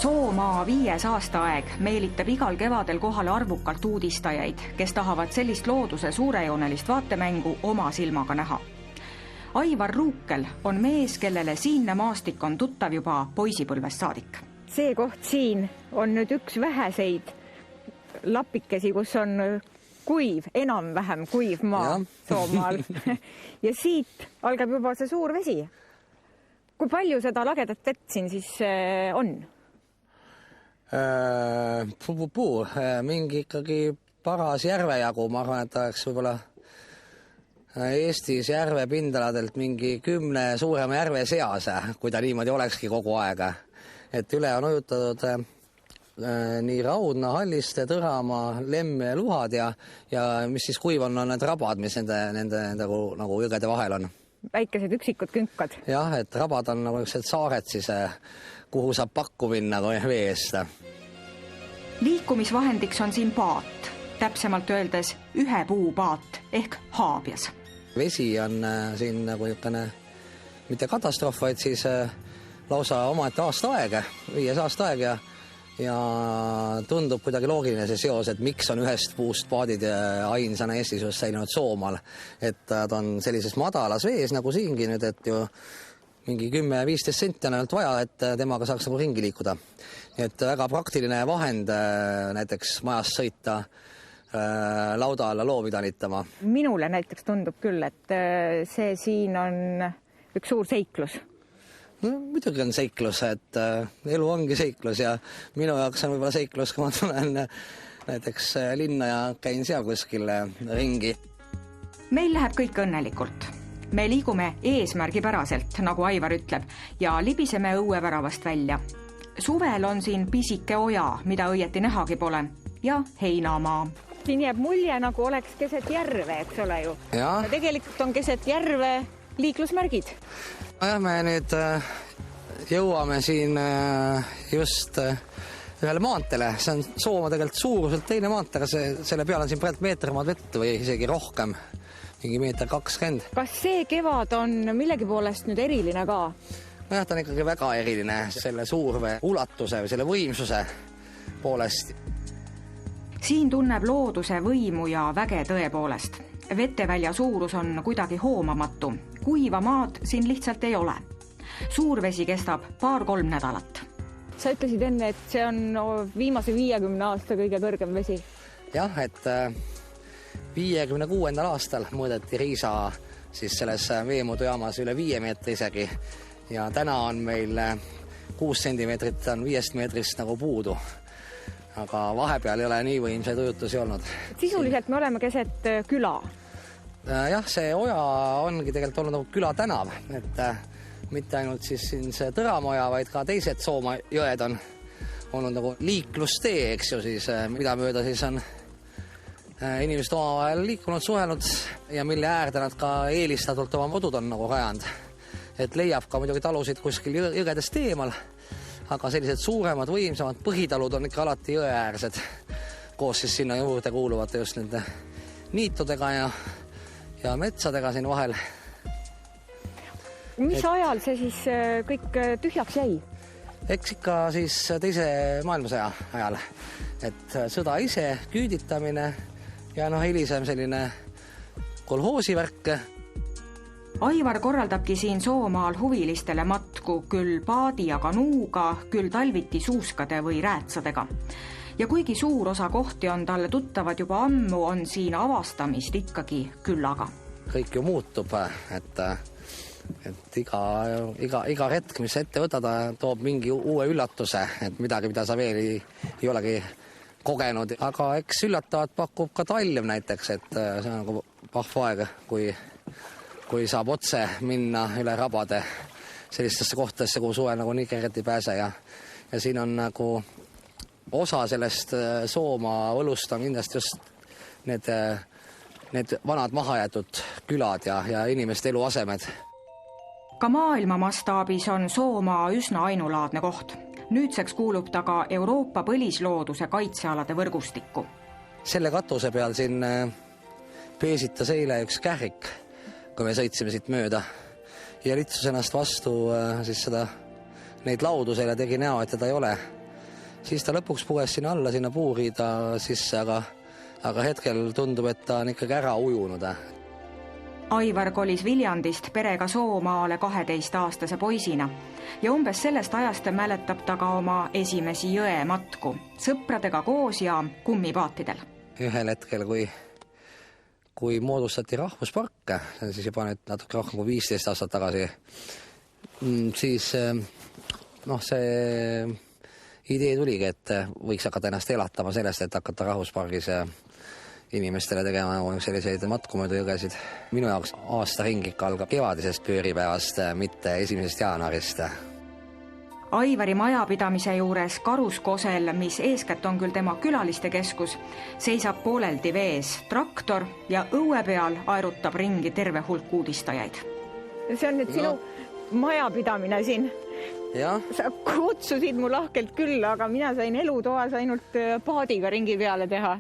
Soomaa 5. aastaaeg meelitab igal kevadel kohale arvukalt uudistajaid, kes tahavad sellist looduse suurejoonelist vaatemängu oma silmaga näha. Aivar Ruukel on mees, kellele siinne maastik on tuttav juba poisipõlvest saadik. See koht siin on nüüd üks väheseid lapikesi, kus on kuiv, enam-vähem kuiv maa Soomaal. Ja siit algab juba see suur vesi. Kui palju seda lagedat vett siin siis on? Mingi ikkagi paras järvejagu, ma arvan, et oleks võib-olla Eestis järve pindaladelt mingi 10 suurema järve seas, kui ta niimoodi olekski kogu aeg. Et üle on ujutatud nii Raudna, Halliste, Tõramaa, Lemme ja Luhad ja mis siis kuiv on need rabad, mis nende nagu jõgede vahel on. Väikesed üksikud künkad. Jah, et rabad on nagu saared siis, kuhu saab pakku minna vee eest. Liikumisvahendiks on siin paat, täpsemalt öeldes ühe puu paat ehk haabjas. Vesi on siin nagu niisugune mitte katastroof, vaid siis lausa omaette aastaaeg, 5 aastaaeg ja tundub kuidagi loogiline see seos, et miks on ühest puust paadid ainsana Eestis just säilinud Soomaal. Et ta on sellises madalas vees nagu siingi nüüd, et ju mingi 10-15 senti on ainult vaja, et temaga saaks nagu ringi liikuda. Et väga praktiline vahend näiteks majast sõita lauda alla loomi tanitama. Minule näiteks tundub küll, et see siin on üks suur seiklus. No, muidugi on seiklus, et elu ongi seiklus ja minu jaoks on võib-olla seiklus, kui ma tulen näiteks linna ja käin seal kuskil ringi. Meil läheb kõik õnnelikult. Me liigume eesmärgipäraselt, nagu Aivar ütleb, ja libiseme õueväravast välja. Suvel on siin pisike oja, mida õieti nähagi pole, ja heinamaa. Siin jääb mulje, nagu oleks keset järve, eks ole ju. Ja tegelikult on keset järve liiklusmärgid. Me nüüd jõuame siin just ühele maantele. See on Soomaa tegelikult suuruselt teine maant, aga selle peal on siin praegu meeter maad vett või isegi rohkem, mingi 1,20 m. Kas see kevad on millegi poolest nüüd eriline ka? Jah, ta on ikkagi väga eriline selle suurve ulatuse või selle võimsuse poolest. Siin tunneb looduse võimu ja väge tõepoolest. Vettevälja suurus on kuidagi hoomamatu. Kuiva maad siin lihtsalt ei ole. Suurvesi kestab 2-3 nädalat. Sa ütlesid enne, et see on viimase 50 aasta kõige kõrgem vesi. Jah, et 56. aastal mõõdeti Riisa siis selles veemudujaamas üle 5 meetri isegi. Ja täna on meil 6 sentimeetrit on 5 meetrist nagu puudu. Aga vahepeal ei ole nii võimsaid ujutusi olnud. Sisuliselt me oleme keset küla. Jah, see oja ongi tegelikult olnud nagu küla tänav, et mitte ainult siis siin see Tõramoja, vaid ka teised Soomaa jõed on olnud nagu liiklustee, eks ju siis, mida mööda siis on inimesed omavahel liikunud, suhelnud ja mille äärde nad ka eelistatult oma kodud on nagu rajanud. Et leiab ka muidugi talusid kuskil jõgedest eemal, aga sellised suuremad, võimsamad põhitalud on ikka alati jõeäärsed, koos siis sinna juurde kuuluvate just nende niitudega ja metsadega siin vahel. Mis ajal see siis kõik tühjaks jäi? Eks ikka siis teise maailmasõja ajal, et sõda ise, küüditamine ja hilisem selline kolhoosivärk. Aivar korraldabki siin Soomaal huvilistele matku küll paadi ja kanuuga, küll talviti suuskade või räätsadega. Ja kuigi suur osa kohti on talle tuttavad juba ammu, on siin avastamist ikkagi küllaga. Kõik ju muutub, et iga retk, mis ette võtada, toob mingi uue üllatuse, et midagi, mida sa veel ei olegi kogenud. Aga eks üllatavat pakub ka talv näiteks, et see on nagu vahva aeg, kui saab otse minna üle rabade sellistesse kohtadesse, kuhu suvel nagu nii kergelt ei pääse ja siin on nagu osa sellest Soomaa õlust on kindlasti just need vanad mahajäetud külad ja inimeste eluasemed. Ka maailma mastaabis on Soomaa üsna ainulaadne koht. Nüüdseks kuulub ta ka Euroopa põlislooduse kaitsealade võrgustikku. Selle katuse peal siin peesitas eile üks kährik, kui me sõitsime siit mööda ja litsus ennast vastu siis neid laudu selle tegi näo, et teda ei ole. siis ta lõpuks puges sinna alla, sinna puuriida sisse, aga hetkel tundub, et ta on ikkagi ära ujunud. Aivar kolis Viljandist perega Soomaale 12-aastase poisina ja umbes sellest ajast mäletab ta ka oma esimesi jõematku, sõpradega koos ja kummipaatidel. Ühel hetkel, kui moodustati rahvusparke, siis juba nüüd natuke rohkem kui 15 aastat tagasi, siis see idee tuligi, et võiks hakata ennast elatama sellest, et hakata rahvuspargis inimestele tegema selliseid matku mööda jõgesid. Minu jaoks aasta ring ikka algab kevadisest pööripäevast, mitte 1. jaanuarist. Aivari majapidamise juures Karuskosel, mis eeskätt on küll tema külaliste keskus, seisab pooleldi vees traktor ja õue peal aerutab ringi terve hulk uudistajaid. See on nüüd sinu majapidamine siin. Ja? Sa kutsusid mu lahkelt küll, aga mina sain elutoas ainult paadiga ringi peale teha.